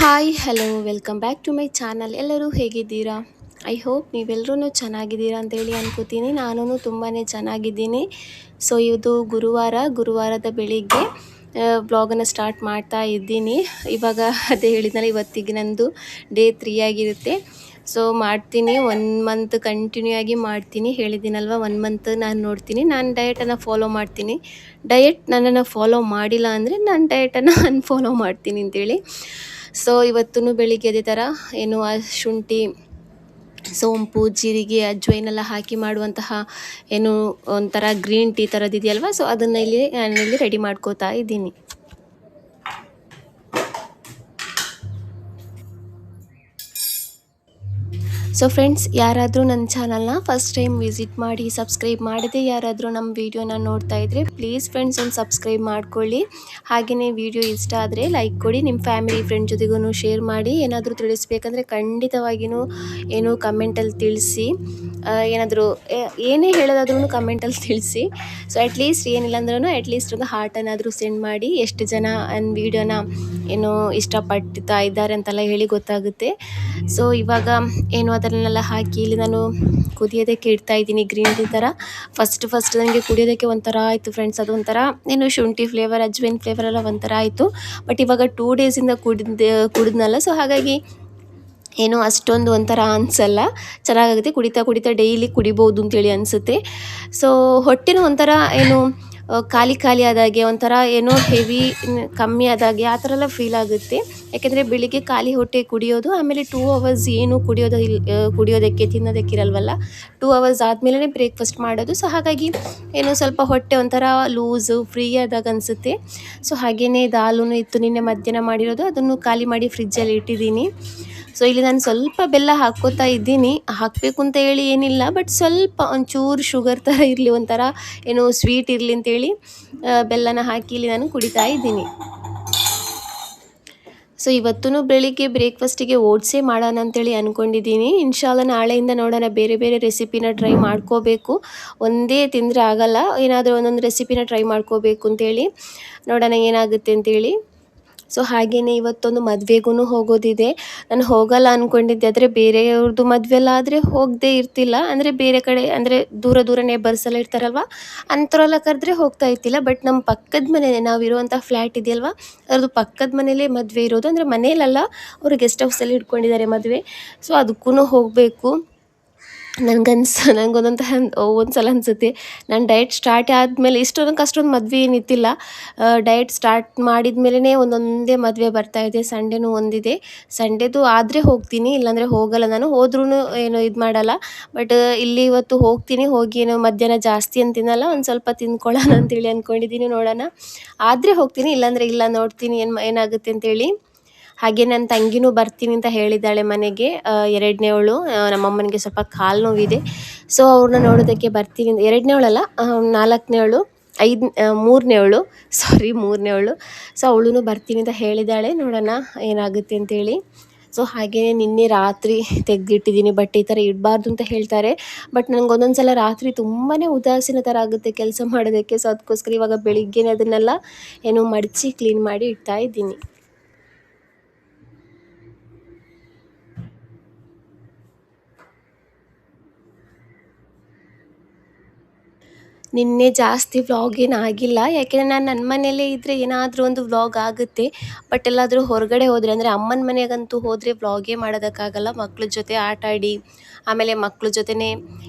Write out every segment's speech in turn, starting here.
Hi hello welcome back to my channel. ಎಲ್ಲರೂ ಹೇಗಿದ್ದೀರಾ? I hope ನೀವೆಲ್ಲರೂ ಚೆನ್ನಾಗಿದ್ದೀರಾ ಅಂತೇಳಿ ಅನ್ಕೋತೀನಿ. ನಾನು ತುಂಬಾ ಚೆನ್ನಾಗಿದ್ದೀನಿ. ಸೊ ಇದು ಗುರುವಾರದ ಬೆಳಿಗ್ಗೆ ಬ್ಲಾಗನ್ನು ಸ್ಟಾರ್ಟ್ ಮಾಡ್ತಾ ಇದ್ದೀನಿ. ಇವಾಗ ಅದೇ ಹೇಳಿದ್ನಲ್ಲ, ಇವತ್ತಿಗೆ ನಂದು ಡೇ 3 ಆಗಿರುತ್ತೆ. ಸೊ ಮಾಡ್ತೀನಿ, 1 ಮಂತ್ ಕಂಟಿನ್ಯೂ ಆಗಿ ಮಾಡ್ತೀನಿ. ಹೇಳಿದ್ದೀನಲ್ವ, 1 ಮಂತ್ ನಾನು ನೋಡ್ತೀನಿ, ನಾನು ಡಯಟನ್ನು ಫಾಲೋ ಮಾಡ್ತೀನಿ. ಡಯಟ್ ನನ್ನನ್ನು ಫಾಲೋ ಮಾಡಿಲ್ಲ ಅಂದರೆ ನಾನು ಡಯಟನ್ನು ಅನ್ಫಾಲೋ ಮಾಡ್ತೀನಿ ಅಂತೇಳಿ. ಸೊ ಇವತ್ತೂ ಬೆಳಿಗ್ಗೆ ಅದೇ ಥರ ಶುಂಠಿ, ಸೋಂಪು, ಜೀರಿಗೆ, ಅಜ್ವೈನೆಲ್ಲ ಹಾಕಿ ಮಾಡುವಂತಹ ಒಂಥರ ಗ್ರೀನ್ ಟೀ ಥರದ್ದಿದೆಯಲ್ವ, ಸೊ ಅದನ್ನು ನಾನಿಲ್ಲಿ ರೆಡಿ ಮಾಡ್ಕೋತಾ ಇದ್ದೀನಿ. ಸೊ ಫ್ರೆಂಡ್ಸ್, ಯಾರಾದರೂ ನನ್ನ ಚಾನಲ್ನ ಫಸ್ಟ್ ಟೈಮ್ ವಿಸಿಟ್ ಮಾಡಿ ಸಬ್ಸ್ಕ್ರೈಬ್ ಮಾಡದೆ ಯಾರಾದರೂ ನಮ್ಮ ವೀಡಿಯೋನ ನೋಡ್ತಾ ಇದ್ದರೆ ಪ್ಲೀಸ್ ಫ್ರೆಂಡ್ಸ್ ಒಂದು ಸಬ್ಸ್ಕ್ರೈಬ್ ಮಾಡ್ಕೊಳ್ಳಿ. ಹಾಗೆಯೇ ವಿಡಿಯೋ ಇಷ್ಟ ಆದರೆ ಲೈಕ್ ಕೊಡಿ, ನಿಮ್ಮ ಫ್ಯಾಮಿಲಿ ಫ್ರೆಂಡ್ ಜೊತೆಗೂ ಶೇರ್ ಮಾಡಿ. ಏನಾದರೂ ತಿಳಿಸ್ಬೇಕಂದ್ರೆ ಖಂಡಿತವಾಗಿಯೂ ಕಮೆಂಟಲ್ಲಿ ತಿಳಿಸಿ. ಏನಾದರೂ ಏನೇ ಹೇಳೋದಾದ್ರೂ ಕಮೆಂಟಲ್ಲಿ ತಿಳಿಸಿ. ಸೊ ಅಟ್ಲೀಸ್ಟ್ ಏನಿಲ್ಲ ಅಂದ್ರೂ ಅಟ್ಲೀಸ್ಟ್ ಒಂದು ಹಾರ್ಟನ್ನಾದರೂ ಸೆಂಡ್ ಮಾಡಿ. ಎಷ್ಟು ಜನ ನನ್ನ ವೀಡಿಯೋನ ಇಷ್ಟಪಡ್ತಾ ಇದ್ದಾರೆ ಅಂತೆಲ್ಲ ಹೇಳಿ ಗೊತ್ತಾಗುತ್ತೆ. ಸೊ ಇವಾಗ ಅದನ್ನೆಲ್ಲ ಹಾಕಿ ಇಲ್ಲಿ ನಾನು ಕುದಿಯೋದಕ್ಕೆ ಇಡ್ತಾ ಇದ್ದೀನಿ, ಗ್ರೀನ್ ಟೀ ಥರ. ಫಸ್ಟ್ ನನಗೆ ಕುಡಿಯೋದಕ್ಕೆ ಒಂಥರ ಆಯಿತು ಫ್ರೆಂಡ್ಸ್. ಅದು ಒಂಥರ ಶುಂಠಿ ಫ್ಲೇವರ್, ಅಜ್ವೈನ್ ಫ್ಲೇವರ್ ಎಲ್ಲ ಒಂಥರ ಆಯಿತು. ಬಟ್ ಇವಾಗ 2 ಡೇಸಿಂದ ಕುಡಿದ್ನಲ್ಲ, ಸೊ ಹಾಗಾಗಿ ಅಷ್ಟೊಂದು ಒಂಥರ ಅನಿಸಲ್ಲ, ಚೆನ್ನಾಗಾಗುತ್ತೆ. ಕುಡಿತಾ ಡೈಲಿ ಕುಡಿಬೋದು ಅಂತೇಳಿ ಅನಿಸುತ್ತೆ. ಸೊ ಹೊಟ್ಟೆನೂ ಒಂಥರ ಖಾಲಿ ಆದಾಗೆ, ಒಂಥರ ಹೆವಿ ಕಮ್ಮಿ ಆದಾಗೆ ಆ ಥರ ಎಲ್ಲ ಫೀಲ್ ಆಗುತ್ತೆ. ಯಾಕೆಂದರೆ ಬೆಳಿಗ್ಗೆ ಖಾಲಿ ಹೊಟ್ಟೆ ಕುಡಿಯೋದು, ಆಮೇಲೆ 2 ಅವರ್ಸ್ ಕುಡಿಯೋದಕ್ಕೆ ತಿನ್ನೋದಕ್ಕೆ ಇರಲ್ವಲ್ಲ, 2 ಅವರ್ಸ್ ಆದಮೇಲೆ ಬ್ರೇಕ್ಫಾಸ್ಟ್ ಮಾಡೋದು. ಸೊ ಹಾಗಾಗಿ ಸ್ವಲ್ಪ ಹೊಟ್ಟೆ ಒಂಥರ ಲೂಸು ಫ್ರೀ ಆದಾಗ ಅನಿಸುತ್ತೆ. ಸೊ ಹಾಗೆಯೇ ದಾಲು ಇತ್ತು, ನಿನ್ನೆ ಮಧ್ಯಾಹ್ನ ಮಾಡಿರೋದು, ಅದನ್ನು ಖಾಲಿ ಮಾಡಿ ಫ್ರಿಜ್ಜಲ್ಲಿ ಇಟ್ಟಿದ್ದೀನಿ. ಸೊ ಇಲ್ಲಿ ನಾನು ಸ್ವಲ್ಪ ಬೆಲ್ಲ ಹಾಕ್ಕೋತಾ ಇದ್ದೀನಿ. ಹಾಕಬೇಕು ಅಂತ ಹೇಳಿ ಏನಿಲ್ಲ, ಬಟ್ ಸ್ವಲ್ಪ ಒಂಚೂರು ಶುಗರ್ ಥರ ಇರಲಿ, ಒಂಥರ ಸ್ವೀಟ್ ಇರಲಿ ಅಂತೇಳಿ ಬೆಲ್ಲನ ಹಾಕಿ ಇಲ್ಲಿ ನಾನು ಕುಡಿತಾ ಇದ್ದೀನಿ. ಸೊ ಇವತ್ತೂ ಬೆಳಿಗ್ಗೆ ಬ್ರೇಕ್ಫಾಸ್ಟಿಗೆ ಓಟ್ಸೇ ಮಾಡೋಣ ಅಂತೇಳಿ ಅಂದ್ಕೊಂಡಿದ್ದೀನಿ. ಇನ್ಶಾಲ್ಲ ನಾಳೆಯಿಂದ ನೋಡೋಣ, ಬೇರೆ ರೆಸಿಪಿನ ಟ್ರೈ ಮಾಡ್ಕೋಬೇಕು. ಒಂದೇ ತಿಂದರೆ ಆಗಲ್ಲ, ಏನಾದರೂ ಒಂದೊಂದು ರೆಸಿಪಿನ ಟ್ರೈ ಮಾಡ್ಕೋಬೇಕು ಅಂತೇಳಿ. ನೋಡೋಣ ಏನಾಗುತ್ತೆ ಅಂತೇಳಿ. ಸೊ ಹಾಗೆಯೇ ಇವತ್ತೊಂದು ಮದುವೆಗೂ ಹೋಗೋದಿದೆ. ನಾನು ಹೋಗಲ್ಲ ಅಂದ್ಕೊಂಡಿದ್ದೆ, ಆದರೆ ಬೇರೆಯವ್ರದ್ದು ಮದುವೆ ಎಲ್ಲ ಆದರೆ ಹೋಗದೇ ಇರ್ತಿಲ್ಲ. ಅಂದರೆ ಬೇರೆ ಕಡೆ, ಅಂದರೆ ದೂರ ನೇಬರ್ಸೆಲ್ಲ ಇರ್ತಾರಲ್ವ, ಅಂಥವರೆಲ್ಲ ಕರೆದ್ರೆ ಹೋಗ್ತಾ ಇರ್ತಿಲ್ಲ. ಬಟ್ ನಮ್ಮ ಪಕ್ಕದ ಮನೆ, ನಾವಿರುವಂಥ ಫ್ಲ್ಯಾಟ್ ಇದೆಯಲ್ವ, ಅದ್ರದ್ದು ಪಕ್ಕದ ಮನೇಲೇ ಮದುವೆ ಇರೋದು. ಅಂದರೆ ಮನೇಲಲ್ಲ, ಅವರು ಗೆಸ್ಟ್ ಹೌಸಲ್ಲಿ ಇಟ್ಕೊಂಡಿದ್ದಾರೆ ಮದುವೆ. ಸೊ ಅದಕ್ಕೂ ಹೋಗಬೇಕು. ಒಂದು ಸಲ ಅನಿಸುತ್ತೆ, ನಾನು ಡಯಟ್ ಸ್ಟಾರ್ಟ್ ಆದಮೇಲೆ ಅಷ್ಟೊಂದು ಮದುವೆ ಏನಿತ್ತಿಲ್ಲ. ಡಯಟ್ ಸ್ಟಾರ್ಟ್ ಮಾಡಿದ ಮೇಲೇ ಒಂದೊಂದೇ ಮದುವೆ ಬರ್ತಾಯಿದೆ. ಸಂಡೇನೂ ಒಂದಿದೆ. ಸಂಡೇದು ಆದರೆ ಹೋಗ್ತೀನಿ, ಇಲ್ಲಾಂದರೆ ಹೋಗಲ್ಲ. ನಾನು ಹೋದ್ರೂ ಇದು ಮಾಡಲ್ಲ. ಬಟ್ ಇಲ್ಲಿ ಇವತ್ತು ಹೋಗ್ತೀನಿ. ಹೋಗಿ ಮಧ್ಯಾಹ್ನ ಜಾಸ್ತಿ ಅಂತ ತಿನ್ನಲ್ಲ, ಒಂದು ಸ್ವಲ್ಪ ತಿಂದ್ಕೊಳ್ಳೋಣ ಅಂತೇಳಿ ಅಂದ್ಕೊಂಡಿದ್ದೀನಿ. ನೋಡೋಣ, ಆದರೆ ಹೋಗ್ತೀನಿ, ಇಲ್ಲಾಂದರೆ ಇಲ್ಲ, ನೋಡ್ತೀನಿ ಏನಾಗುತ್ತೆ ಅಂತೇಳಿ. ಹಾಗೆ ನನ್ನ ತಂಗಿನೂ ಬರ್ತೀನಿ ಅಂತ ಹೇಳಿದ್ದಾಳೆ ಮನೆಗೆ. 2ನೇವಳು, ನಮ್ಮಮ್ಮನಿಗೆ ಸ್ವಲ್ಪ ಕಾಲು ನೋವಿದೆ. ಸೊ ಅವ್ರನ್ನ ನೋಡೋದಕ್ಕೆ ಬರ್ತೀನಿ. 2ನೇವಳಲ್ಲ, 4ನೇವಳು, 3ನೇವಳು. ಸೊ ಅವಳು ಬರ್ತೀನಿ ಅಂತ ಹೇಳಿದ್ದಾಳೆ. ನೋಡೋಣ ಏನಾಗುತ್ತೆ ಅಂತೇಳಿ. ಸೊ ಹಾಗೆಯೇ ನಿನ್ನೆ ರಾತ್ರಿ ತೆಗೆದಿಟ್ಟಿದ್ದೀನಿ ಬಟ್ಟೆ. ಈ ಥರ ಇಡಬಾರ್ದು ಅಂತ ಹೇಳ್ತಾರೆ, ಬಟ್ ನನಗೆ ಒಂದೊಂದು ಸಲ ರಾತ್ರಿ ತುಂಬಾ ಉದಾಸೀನ ಥರ ಆಗುತ್ತೆ ಕೆಲಸ ಮಾಡೋದಕ್ಕೆ. ಸೊ ಅದಕ್ಕೋಸ್ಕರ ಇವಾಗ ಬೆಳಿಗ್ಗೆನೇ ಅದನ್ನೆಲ್ಲ ಮಡಚಿ ಕ್ಲೀನ್ ಮಾಡಿ ಇಡ್ತಾ ಇದ್ದೀನಿ. ನಿನ್ನೆ ಜಾಸ್ತಿ ವ್ಲಾಗ್ ಏನು ಆಗಿಲ್ಲ, ಯಾಕೆಂದರೆ ನಾನು ನನ್ನ ಮನೆಯಲ್ಲೇ ಇದ್ದರೆ ಏನಾದರೂ ಒಂದು ವ್ಲಾಗ್ ಆಗುತ್ತೆ. ಬಟ್ ಎಲ್ಲಾದರೂ ಹೊರಗಡೆ ಹೋದರೆ, ಅಂದರೆ ಅಮ್ಮನ ಮನೆಗಂತೂ ಹೋದರೆ ವ್ಲಾಗೇ ಮಾಡೋದಕ್ಕಾಗಲ್ಲ. ಮಕ್ಳ ಜೊತೆ ಆಟ ಆಡಿ, ಆಮೇಲೆ ಮಕ್ಳ ಜೊತೆನೇ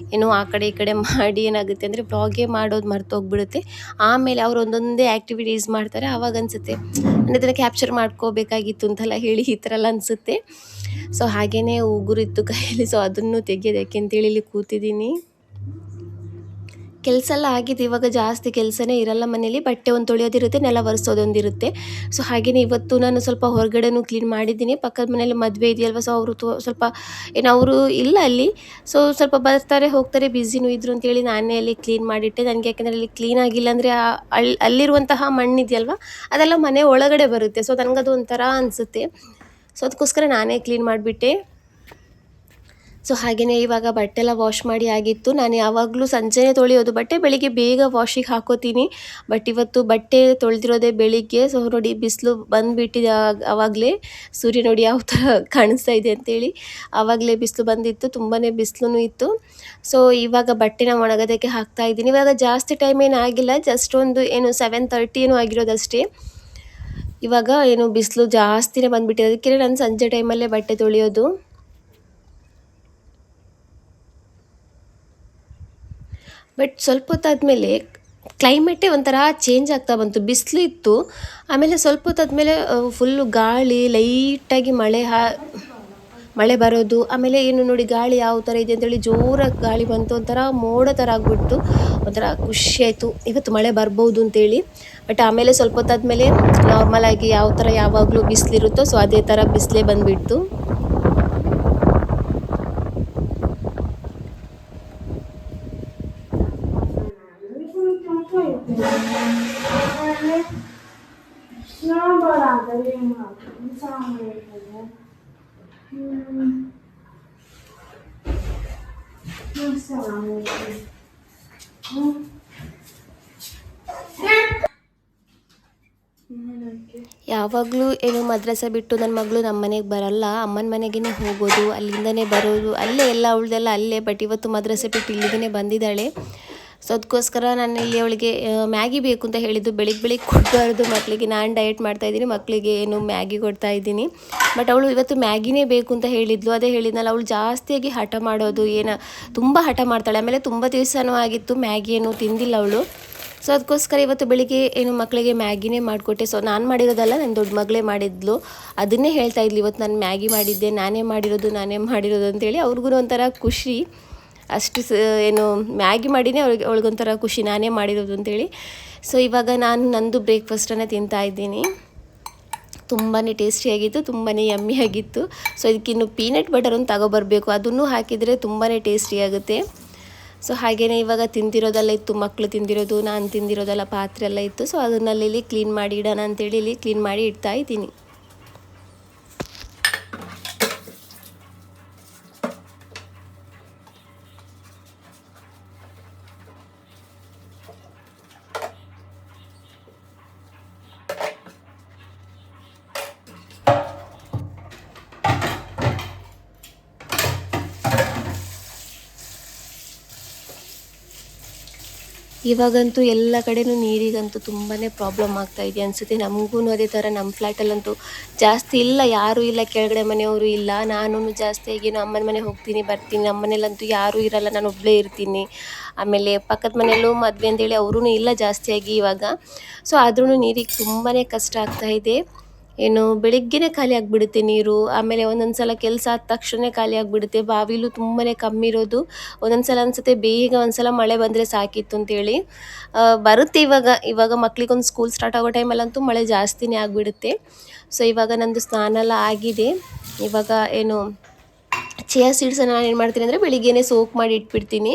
ಆ ಕಡೆ ಈ ಕಡೆ ಮಾಡಿ ಏನಾಗುತ್ತೆ ಅಂದರೆ ವ್ಲಾಗೇ ಮಾಡೋದು ಮರ್ತೋಗ್ಬಿಡುತ್ತೆ. ಆಮೇಲೆ ಅವ್ರು ಒಂದೊಂದೇ ಆ್ಯಕ್ಟಿವಿಟೀಸ್ ಮಾಡ್ತಾರೆ, ಆವಾಗ ಅನಿಸುತ್ತೆ ನಾನು ಇದನ್ನು ಕ್ಯಾಪ್ಚರ್ ಮಾಡ್ಕೋಬೇಕಾಗಿತ್ತು ಅಂತೆಲ್ಲ ಹೇಳಿ ಈ ಥರ ಎಲ್ಲ ಅನಿಸುತ್ತೆ. ಸೊ ಹಾಗೆಯೇ ಉಗುರಿತ್ತು ಕೈಯಲ್ಲಿ. ಸೊ ಅದನ್ನು ತೆಗೆಯೋದಕ್ಕೆ ಅಂತೇಳಿ ಇಲ್ಲಿ ಕೂತಿದ್ದೀನಿ. ಕೆಲಸ ಎಲ್ಲ ಆಗಿದೆ. ಇವಾಗ ಜಾಸ್ತಿ ಕೆಲಸನೇ ಇರಲ್ಲ ಮನೇಲಿ. ಬಟ್ಟೆ ಒಂದು ತೊಳೆಯೋದಿರುತ್ತೆ, ನೆಲ ಒರೆಸೋದೊಂದಿರುತ್ತೆ. ಸೊ ಹಾಗೆಯೇ ಇವತ್ತು ನಾನು ಸ್ವಲ್ಪ ಹೊರಗಡೆನೂ ಕ್ಲೀನ್ ಮಾಡಿದ್ದೀನಿ. ಪಕ್ಕದ ಮನೇಲಿ ಮದುವೆ ಇದೆಯಲ್ವ, ಸೊ ಅವರು ಸ್ವಲ್ಪ ಅವರು ಇಲ್ಲ ಅಲ್ಲಿ. ಸೊ ಸ್ವಲ್ಪ ಬರ್ತಾರೆ ಹೋಗ್ತಾರೆ, ಬ್ಯುಸಿನೂ ಇದ್ರು ಅಂತೇಳಿ ನಾನೇ ಅಲ್ಲಿ ಕ್ಲೀನ್ ಮಾಡಿಟ್ಟೆ. ನನಗೆ ಯಾಕೆಂದರೆ ಅಲ್ಲಿ ಕ್ಲೀನ್ ಆಗಿಲ್ಲ ಅಂದರೆ ಅಲ್ಲಿರುವಂತಹ ಮಣ್ಣಿದೆಯಲ್ವ, ಅದೆಲ್ಲ ಮನೆ ಒಳಗಡೆ ಬರುತ್ತೆ. ಸೊ ನನಗದು ಒಂಥರ ಅನಿಸುತ್ತೆ. ಸೊ ಅದಕ್ಕೋಸ್ಕರ ನಾನೇ ಕ್ಲೀನ್ ಮಾಡಿಬಿಟ್ಟೆ. ಸೊ ಹಾಗೆಯೇ ಇವಾಗ ಬಟ್ಟೆ ಎಲ್ಲ ವಾಶ್ ಮಾಡಿ ಆಗಿತ್ತು. ನಾನು ಯಾವಾಗಲೂ ಸಂಜೆನೇ ತೊಳೆಯೋದು ಬಟ್ಟೆ, ಬೆಳಿಗ್ಗೆ ಬೇಗ ವಾಶಿಗೆ ಹಾಕೋತೀನಿ. ಬಟ್ ಇವತ್ತು ಬಟ್ಟೆ ತೊಳೆದಿರೋದೇ ಬೆಳಿಗ್ಗೆ. ಸೊ ನೋಡಿ ಬಿಸಿಲು ಬಂದುಬಿಟ್ಟಿದೆ. ಆವಾಗಲೇ ಸೂರ್ಯ ನೋಡಿ ಯಾವ ಥರ ಕಾಣಿಸ್ತಾ ಇದೆ ಅಂತೇಳಿ. ಆವಾಗಲೇ ಬಿಸಿಲು ಬಂದಿತ್ತು, ತುಂಬಾ ಬಿಸಿಲು ಇತ್ತು. ಸೊ ಇವಾಗ ಬಟ್ಟೆನ ಒಣಗೋದಕ್ಕೆ ಹಾಕ್ತಾ ಇದ್ದೀನಿ. ಇವಾಗ ಜಾಸ್ತಿ ಟೈಮ್ ಏನು ಆಗಿಲ್ಲ, ಜಸ್ಟ್ ಒಂದು 7:30 ಏನೋ ಆಗಿರೋದಷ್ಟೇ. ಇವಾಗ ಬಿಸಿಲು ಜಾಸ್ತಿನೇ ಬಂದುಬಿಟ್ಟಿದೆ, ಅದಕ್ಕೆ ನಾನು ಸಂಜೆ ಟೈಮಲ್ಲೇ ಬಟ್ಟೆ ತೊಳೆಯೋದು. ಬಟ್ ಸ್ವಲ್ಪ ಹೊತ್ತಾದಮೇಲೆ ಕ್ಲೈಮೇಟೇ ಒಂಥರ ಚೇಂಜ್ ಆಗ್ತಾ ಬಂತು. ಬಿಸಿಲು ಇತ್ತು, ಆಮೇಲೆ ಸ್ವಲ್ಪ ಹೊತ್ತಾದಮೇಲೆ ಫುಲ್ಲು ಗಾಳಿ, ಲೈಟಾಗಿ ಮಳೆ ಬರೋದು. ಆಮೇಲೆ ನೋಡಿ ಗಾಳಿ ಯಾವ ಥರ ಇದೆ ಅಂತೇಳಿ ಜೋರಾಗಿ ಗಾಳಿ ಬಂತು, ಒಂಥರ ಮೋಡ ಥರ ಆಗಿಬಿಟ್ಟು ಒಂಥರ ಖುಷಿ ಆಯಿತು, ಇವತ್ತು ಮಳೆ ಬರ್ಬೋದು ಅಂತೇಳಿ. ಬಟ್ ಆಮೇಲೆ ಸ್ವಲ್ಪ ಹೊತ್ತಾದಮೇಲೆ ನಾರ್ಮಲಾಗಿ ಯಾವ ಥರ ಯಾವಾಗಲೂ ಬಿಸಿಲಿರುತ್ತೋ ಸೊ ಅದೇ ಥರ ಬಿಸಿಲೇ ಬಂದುಬಿಡ್ತು. ಯಾವಾಗಲೂ ಮದ್ರಸೆ ಬಿಟ್ಟು ನನ್ನ ಮಗಳು ನಮ್ಮ ಮನೆಗೆ ಬರಲ್ಲ, ಅಮ್ಮನ ಮನೆಗೇ ಹೋಗೋದು, ಅಲ್ಲಿಂದನೇ ಬರೋದು, ಅಲ್ಲೇ ಎಲ್ಲ ಅವಳದೆಲ್ಲ ಅಲ್ಲೇ. ಬಟ್ ಇವತ್ತು ಮದ್ರಸೆ ಬಿಟ್ಟು ಇಲ್ಲಿಗೆ ಬಂದಿದ್ದಾಳೆ. ಸೊ ಅದಕ್ಕೋಸ್ಕರ ನಾನು ಇಲ್ಲಿ ಅವಳಿಗೆ ಮ್ಯಾಗಿ ಬೇಕು ಅಂತ ಹೇಳಿದ್ದು. ಬೆಳಿಗ್ಗೆ ಕೊಡಬಾರ್ದು ಮಕ್ಕಳಿಗೆ, ನಾನು ಡಯಟ್ ಮಾಡ್ತಾಯಿದ್ದೀನಿ, ಮಕ್ಕಳಿಗೆ ಮ್ಯಾಗಿ ಕೊಡ್ತಾಯಿದ್ದೀನಿ. ಬಟ್ ಅವಳು ಇವತ್ತು ಮ್ಯಾಗಿನೇ ಬೇಕು ಅಂತ ಹೇಳಿದ್ಲು. ಅದೇ ಹೇಳಿದ್ನಲ್ಲ, ಅವಳು ಜಾಸ್ತಿಯಾಗಿ ಹಠ ಮಾಡೋದು, ತುಂಬ ಹಠ ಮಾಡ್ತಾಳೆ. ಆಮೇಲೆ ತುಂಬ ದಿವಸನೂ ಆಗಿತ್ತು ಮ್ಯಾಗಿ ತಿಂದಿಲ್ಲ ಅವಳು. ಸೊ ಅದಕ್ಕೋಸ್ಕರ ಇವತ್ತು ಬೆಳಿಗ್ಗೆ ಮಕ್ಕಳಿಗೆ ಮ್ಯಾಗಿನೇ ಮಾಡಿಕೊಟ್ಟೆ. ಸೊ ನಾನು ಮಾಡಿರೋದಲ್ಲ, ನನ್ನ ದೊಡ್ಡ ಮಗಳೇ ಮಾಡಿದ್ಲು. ಅದನ್ನೇ ಹೇಳ್ತಾ ಇದ್ಲು, ಇವತ್ತು ನಾನು ಮ್ಯಾಗಿ ಮಾಡಿದ್ದೆ, ನಾನೇ ಮಾಡಿರೋದು ಅಂತೇಳಿ. ಅವ್ರಿಗೂ ಒಂಥರ ಖುಷಿ. ಅಷ್ಟು ಮ್ಯಾಗಿ ಮಾಡಿನೇ ಅವಳಿಗೊಂಥರ ಖುಷಿ, ನಾನೇ ಮಾಡಿರೋದು ಅಂತೇಳಿ. ಸೊ ಇವಾಗ ನಾನು ನಂದು ಬ್ರೇಕ್ಫಾಸ್ಟನ್ನು ತಿಂತಾಯಿದ್ದೀನಿ. ತುಂಬಾ ಟೇಸ್ಟಿಯಾಗಿತ್ತು, ತುಂಬಾ ಯಮ್ಮಿಯಾಗಿತ್ತು. ಸೊ ಇದಕ್ಕಿನ್ನು ಪೀನಟ್ ಬಟರನ್ನು ತಗೊಬರಬೇಕು, ಅದನ್ನು ಹಾಕಿದರೆ ತುಂಬಾ ಟೇಸ್ಟಿಯಾಗುತ್ತೆ. ಸೊ ಹಾಗೆಯೇ ಇವಾಗ ತಿಂದಿರೋದೆಲ್ಲ ಇತ್ತು, ಮಕ್ಕಳು ತಿಂದಿರೋದು, ನಾನು ತಿಂದಿರೋದೆಲ್ಲ ಪಾತ್ರೆ ಎಲ್ಲ ಇತ್ತು. ಸೊ ಅದನ್ನಲ್ಲಿ ಕ್ಲೀನ್ ಮಾಡಿ ಇಡೋಣ ಅಂತೇಳಿ ಇಲ್ಲಿ ಕ್ಲೀನ್ ಮಾಡಿ ಇಡ್ತಾ ಇದ್ದೀನಿ. ಇವಾಗಂತೂ ಎಲ್ಲ ಕಡೆನೂ ನೀರಿಗಂತೂ ತುಂಬಾ ಪ್ರಾಬ್ಲಮ್ ಆಗ್ತಾ ಇದೆ ಅನಿಸುತ್ತೆ. ನಮಗೂ ಅದೇ ಥರ ನಮ್ಮ ಫ್ಲ್ಯಾಟಲ್ಲಂತೂ ಜಾಸ್ತಿ ಇಲ್ಲ, ಯಾರೂ ಇಲ್ಲ, ಕೆಳಗಡೆ ಮನೆಯವರು ಇಲ್ಲ. ನಾನು ಜಾಸ್ತಿಯಾಗಿ ಅಮ್ಮನ ಮನೆ ಹೋಗ್ತೀನಿ ಬರ್ತೀನಿ, ನಮ್ಮ ಮನೇಲಂತೂ ಯಾರೂ ಇರಲ್ಲ, ನಾನು ಒಬ್ಬಳೇ ಇರ್ತೀನಿ. ಆಮೇಲೆ ಪಕ್ಕದ ಮನೆಯಲ್ಲೂ ಮದುವೆ ಅಂತೇಳಿ ಅವರೂ ಇಲ್ಲ ಜಾಸ್ತಿಯಾಗಿ ಇವಾಗ. ಸೊ ಆದ್ರೂ ನೀರಿಗೆ ತುಂಬಾ ಕಷ್ಟ ಆಗ್ತಾಯಿದೆ. ಬೆಳಿಗ್ಗೆನೇ ಖಾಲಿ ಆಗಿಬಿಡುತ್ತೆ ನೀರು. ಆಮೇಲೆ ಒಂದೊಂದು ಸಲ ಕೆಲಸ ಆದ ತಕ್ಷಣ ಖಾಲಿ ಆಗಿಬಿಡುತ್ತೆ. ಬಾವಿಲೂ ತುಂಬಾ ಕಮ್ಮಿ ಇರೋದು. ಒಂದೊಂದು ಸಲ ಅನಿಸುತ್ತೆ ಬೇಗ ಒಂದ್ಸಲ ಮಳೆ ಬಂದರೆ ಸಾಕಿತ್ತು ಅಂತೇಳಿ. ಬರುತ್ತೆ ಇವಾಗ ಮಕ್ಳಿಗೊಂದು ಸ್ಕೂಲ್ ಸ್ಟಾರ್ಟ್ ಆಗೋ ಟೈಮಲ್ಲಂತೂ ಮಳೆ ಜಾಸ್ತಿನೇ ಆಗಿಬಿಡುತ್ತೆ. ಸೊ ಇವಾಗ ನಂದು ಸ್ನಾನ ಎಲ್ಲ ಆಗಿದೆ. ಇವಾಗ ಚಿಯಾ ಸೀಡ್ಸನ್ನು ನಾನು ಏನು ಮಾಡ್ತೀನಿ ಅಂದರೆ ಬೆಳಿಗ್ಗೆನೇ ಸೋಕ್ ಮಾಡಿ ಇಟ್ಬಿಡ್ತೀನಿ.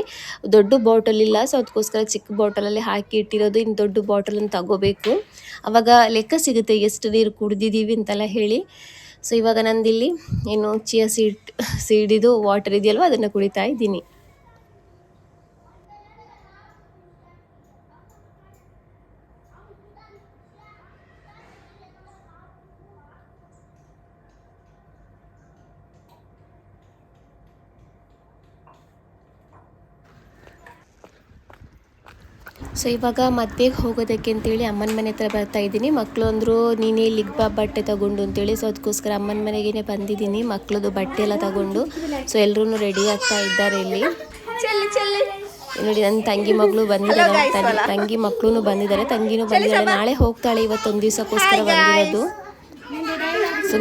ದೊಡ್ಡ ಬಾಟಲ್ ಇಲ್ಲ, ಸೊ ಅದಕ್ಕೋಸ್ಕರ ಚಿಕ್ಕ ಬಾಟಲಲ್ಲಿ ಹಾಕಿ ಇಟ್ಟಿರೋದು. ಇನ್ನು ದೊಡ್ಡ ಬಾಟಲನ್ನು ತಗೋಬೇಕು, ಆವಾಗ ಲೆಕ್ಕ ಸಿಗುತ್ತೆ ಎಷ್ಟು ನೀರು ಕುಡ್ದಿದ್ದೀವಿ ಅಂತೆಲ್ಲ ಹೇಳಿ. ಸೊ ಇವಾಗ ನಂದಿಲ್ಲಿ ಚಿಯಾ ಸೀಡಿದು ವಾಟರ್ ಇದೆಯಲ್ವ ಅದನ್ನು ಕುಡಿತಾ ಇದ್ದೀನಿ. ಸೊ ಇವಾಗ ಮದುವೆಗೆ ಹೋಗೋದಕ್ಕೆ ಅಂತೇಳಿ ಅಮ್ಮನ ಮನೆ ಹತ್ರ ಬರ್ತಾಯಿದ್ದೀನಿ. ಮಕ್ಕಳು ಅಂದರು ನೀನೇ ಇಲ್ಲಿಗೆ ಬಾ ಬಟ್ಟೆ ತಗೊಂಡು ಅಂತೇಳಿ. ಸೊ ಅದಕ್ಕೋಸ್ಕರ ಅಮ್ಮನ ಮನೆಗೇ ಬಂದಿದ್ದೀನಿ, ಮಕ್ಕಳದು ಬಟ್ಟೆ ಎಲ್ಲ ತಗೊಂಡು. ಸೊ ಎಲ್ಲರೂ ರೆಡಿ ಆಗ್ತಾ ಇದ್ದಾರೆ ಇಲ್ಲಿ. ನೋಡಿ ನನ್ನ ತಂಗಿ ಮಗಳು ಬಂದಿದ್ದಾರೆ, ತಂಗಿ ಮಕ್ಕಳು ಬಂದಿದ್ದಾರೆ, ತಂಗಿನೂ ಬಂದಿದ್ದಾಳೆ. ನಾಳೆ ಹೋಗ್ತಾಳೆ, ಇವತ್ತೊಂದು ದಿವಸಕ್ಕೋಸ್ಕರ ಬಂದಿರೋದು. ಸೊ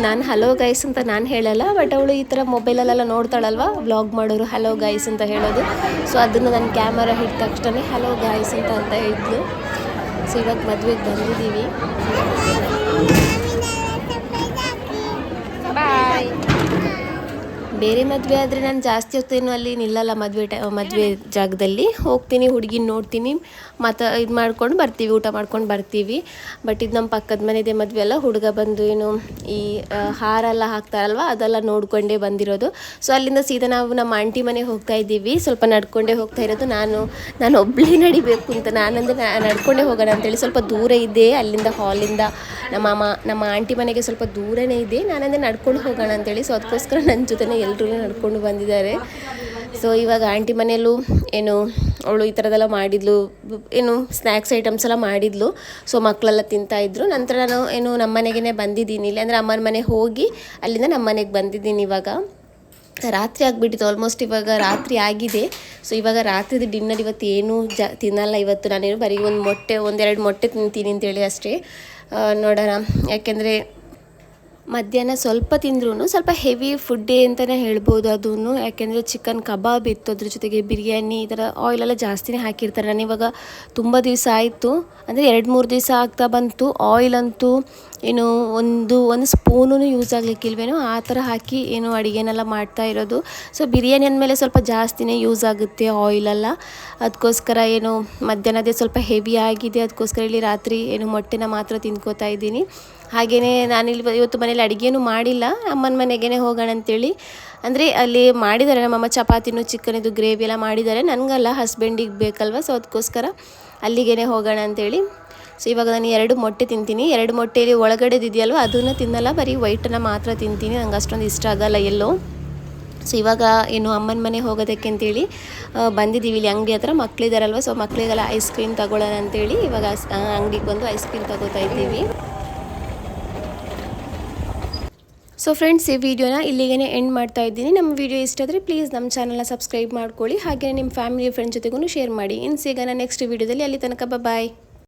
ನಾನು ಹಲೋ ಗೈಸ್ ಅಂತ ನಾನು ಹೇಳಲ್ಲ, ಬಟ್ ಅವಳು ಈ ಥರ ಮೊಬೈಲಲ್ಲೆಲ್ಲ ನೋಡ್ತಾಳಲ್ವ, ವ್ಲಾಗ್ ಮಾಡೋರು ಹಲೋ ಗೈಸ್ ಅಂತ ಹೇಳೋದು. ಸೊ ಅದನ್ನು ನನ್ನ ಕ್ಯಾಮರಾ ಹಿಡಿದ ತಕ್ಷಣ ಹಲೋ ಗೈಸ್ ಅಂತ ಹೇಳಿದ್ಲು. ಸೊ ಇವಾಗ ಮದುವೆಗೆ ಬಂದಿದ್ದೀವಿ. ಬೇರೆ ಮದುವೆ ಆದರೆ ನಾನು ಜಾಸ್ತಿ ಹೊತ್ತೇನು ಅಲ್ಲಿ ನಿಲ್ಲಲ್ಲ ಮದುವೆ ಜಾಗದಲ್ಲಿ ಹೋಗ್ತೀನಿ, ಹುಡುಗಿನ ನೋಡ್ತೀನಿ, ಮತ್ತು ಇದು ಮಾಡ್ಕೊಂಡು ಬರ್ತೀವಿ, ಊಟ ಮಾಡ್ಕೊಂಡು ಬರ್ತೀವಿ. ಬಟ್ ಇದು ನಮ್ಮ ಪಕ್ಕದ ಮನೆಯದೇ ಮದುವೆ ಅಲ್ಲ, ಹುಡುಗ ಬಂದು ಏನು ಈ ಹಾರ ಎಲ್ಲ ಹಾಕ್ತಾರಲ್ವ ಅದೆಲ್ಲ ನೋಡ್ಕೊಂಡೇ ಬಂದಿರೋದು. ಸೊ ಅಲ್ಲಿಂದ ಸೀದಾ ನಾವು ನಮ್ಮ ಆಂಟಿ ಮನೆಗೆ ಹೋಗ್ತಾ ಇದ್ದೀವಿ. ಸ್ವಲ್ಪ ನಡ್ಕೊಂಡೇ ಹೋಗ್ತಾ ಇರೋದು. ನಾನು ಒಬ್ಬಳೇ ನಡಿಬೇಕು ಅಂತ, ನಾನಂದರೆ ನಡ್ಕೊಂಡೇ ಹೋಗೋಣ ಅಂತೇಳಿ. ಸ್ವಲ್ಪ ದೂರ ಇದೆ ಅಲ್ಲಿಂದ, ಹಾಲಿಂದ ನಮ್ಮ ಆಂಟಿ ಮನೆಗೆ ಸ್ವಲ್ಪ ದೂರನೇ ಇದೆ. ನಾನಂದರೆ ನಡ್ಕೊಂಡು ಹೋಗೋಣ ಅಂತೇಳಿ. ಸೊ ಅದಕ್ಕೋಸ್ಕರ ನನ್ನ ಜೊತೆನೇ ಎಲ್ಲರೂ ನಡ್ಕೊಂಡು ಬಂದಿದ್ದಾರೆ. ಸೊ ಇವಾಗ ಆಂಟಿ ಮನೆಯಲ್ಲೂ ಏನು ಅವಳು ಈ ಥರದ್ದೆಲ್ಲ ಮಾಡಿದ್ಲು, ಏನು ಸ್ನ್ಯಾಕ್ಸ್ ಐಟಮ್ಸ್ ಎಲ್ಲ ಮಾಡಿದ್ಲು. ಸೊ ಮಕ್ಕಳೆಲ್ಲ ತಿಂತಾಯಿದ್ರು. ನಂತರ ನಾನು ಏನು ನಮ್ಮ ಮನೆಗೇ ಬಂದಿದ್ದೀನಿ, ಇಲ್ಲಿ ಅಂದರೆ ಅಮ್ಮನ ಮನೆಗೆ ಹೋಗಿ ಅಲ್ಲಿಂದ ನಮ್ಮ ಮನೆಗೆ ಬಂದಿದ್ದೀನಿ. ಇವಾಗ ರಾತ್ರಿ ಆಗಿಬಿಟ್ಟಿತ್ತು, ಆಲ್ಮೋಸ್ಟ್ ಇವಾಗ ರಾತ್ರಿ ಆಗಿದೆ. ಸೊ ಇವಾಗ ರಾತ್ರಿದು ಡಿನ್ನರ್ ಇವತ್ತು ಏನೂ ತಿನ್ನಲ್ಲ. ಇವತ್ತು ನಾನೇನು ಬರೀ ಒಂದೆರಡು ಮೊಟ್ಟೆ ತಿಂತೀನಿ ಅಂತೇಳಿ ಅಷ್ಟೇ. ನೋಡೋಣ, ಯಾಕೆಂದರೆ ಮಧ್ಯಾಹ್ನ ಸ್ವಲ್ಪ ತಿಂದ್ರೂ ಸ್ವಲ್ಪ ಹೆವಿ ಫುಡ್ಡೇ ಅಂತಲೇ ಹೇಳ್ಬೋದು ಅದೂ. ಯಾಕೆಂದರೆ ಚಿಕನ್ ಕಬಾಬ್ ಇತ್ತು, ಅದ್ರ ಜೊತೆಗೆ ಬಿರಿಯಾನಿ, ಈ ಥರ ಆಯಿಲೆಲ್ಲ ಜಾಸ್ತಿನೇ ಹಾಕಿರ್ತಾರೆ. ನಾನು ಇವಾಗ ತುಂಬ ದಿವಸ ಆಯಿತು, ಅಂದರೆ 2-3 ದಿವಸ ಆಗ್ತಾ ಬಂತು. ಆಯಿಲ್ ಅಂತೂ ಏನು ಒಂದು ಸ್ಪೂನೂ ಯೂಸ್ ಆಗಲಿಕ್ಕಿಲ್ವೇನೋ ಆ ಥರ ಹಾಕಿ ಏನು ಅಡುಗೆನೆಲ್ಲ ಮಾಡ್ತಾ ಇರೋದು. ಸೊ ಬಿರಿಯಾನಿ ಅಂದಮೇಲೆ ಸ್ವಲ್ಪ ಜಾಸ್ತಿನೇ ಯೂಸ್ ಆಗುತ್ತೆ ಆಯಿಲೆಲ್ಲ. ಅದಕ್ಕೋಸ್ಕರ ಏನು ಮಧ್ಯಾಹ್ನದೇ ಸ್ವಲ್ಪ ಹೆವಿ ಆಗಿದೆ. ಅದಕ್ಕೋಸ್ಕರ ಇಲ್ಲಿ ರಾತ್ರಿ ಏನು ಮೊಟ್ಟೆನ ಮಾತ್ರ ತಿನ್ಕೋತಾ ಇದ್ದೀನಿ. ಹಾಗೆಯೇ ನಾನಿಲ್ಲಿ ಇವತ್ತು ಮನೇಲಿ ಅಡುಗೆನೂ ಮಾಡಿಲ್ಲ, ಅಮ್ಮನ ಮನೆಗೇ ಹೋಗೋಣ ಅಂತೇಳಿ. ಅಂದರೆ ಅಲ್ಲಿ ಮಾಡಿದ್ದಾರೆ ನಮ್ಮಮ್ಮ, ಚಪಾತಿನೂ ಚಿಕನಿದು ಗ್ರೇವಿ ಎಲ್ಲ ಮಾಡಿದ್ದಾರೆ. ನನಗಲ್ಲ, ಹಸ್ಬೆಂಡಿಗೆ ಬೇಕಲ್ವ. ಸೊ ಅದಕ್ಕೋಸ್ಕರ ಅಲ್ಲಿಗೇ ಹೋಗೋಣ ಅಂತೇಳಿ. ಸೊ ಇವಾಗ ನಾನು 2 ಮೊಟ್ಟೆ ತಿಂತೀನಿ. 2 ಮೊಟ್ಟೆಯಲ್ಲಿ ಒಳಗಡೆದಿದೆಯಲ್ವ ಅದನ್ನು ತಿನ್ನಲ್ಲ, ಬರೀ ವೈಟನ್ನು ಮಾತ್ರ ತಿಂತೀನಿ. ನಂಗೆ ಅಷ್ಟೊಂದು ಇಷ್ಟ ಆಗಲ್ಲ ಎಲ್ಲೋ. ಸೊ ಇವಾಗ ಏನು ಅಮ್ಮನ ಮನೆ ಹೋಗೋದಕ್ಕೆ ಅಂತೇಳಿ ಬಂದಿದ್ದೀವಿ. ಇಲ್ಲಿ ಅಂಗಡಿ ಹತ್ರ ಮಕ್ಕಳಿದಾರಲ್ವ, ಸೊ ಮಕ್ಕಳಿಗೆಲ್ಲ ಐಸ್ ಕ್ರೀಮ್ ತಗೊಳ್ಳೋಣ ಅಂತೇಳಿ ಇವಾಗ ಅಂಗಡಿಗೆ ಬಂದು ಐಸ್ ಕ್ರೀಮ್ ತಗೋತಾ ಇದ್ದೀವಿ. ಸೊ ಫ್ರೆಂಡ್ಸ್, ಈ ವಿಡಿಯೋನ ಇಲ್ಲಿಗೇ ಎಂಡ್ ಮಾಡ್ತಾ ಇದ್ದೀನಿ. ನಮ್ಮ ವಿಡಿಯೋ ಇಷ್ಟ ಆದರೆ ಪ್ಲೀಸ್ ನಮ್ಮ ಚಾನಲ್ನ ಸಬ್ಸ್ಕ್ರೈಬ್ ಮಾಡ್ಕೊಳ್ಳಿ. ಹಾಗೆ ನಿಮ್ಮ ಫ್ಯಾಮಿಲಿ ಫ್ರೆಂಡ್ಸ್ ಜೊತೆಗೂ ಶೇರ್ ಮಾಡಿ. ಇನ್ನು ಸಿಗೋಣ ನೆಕ್ಸ್ಟ್ ವಿಡಿಯೋದಲ್ಲಿ. ಅಲ್ಲಿ ತನಕ ಬಾಯ್.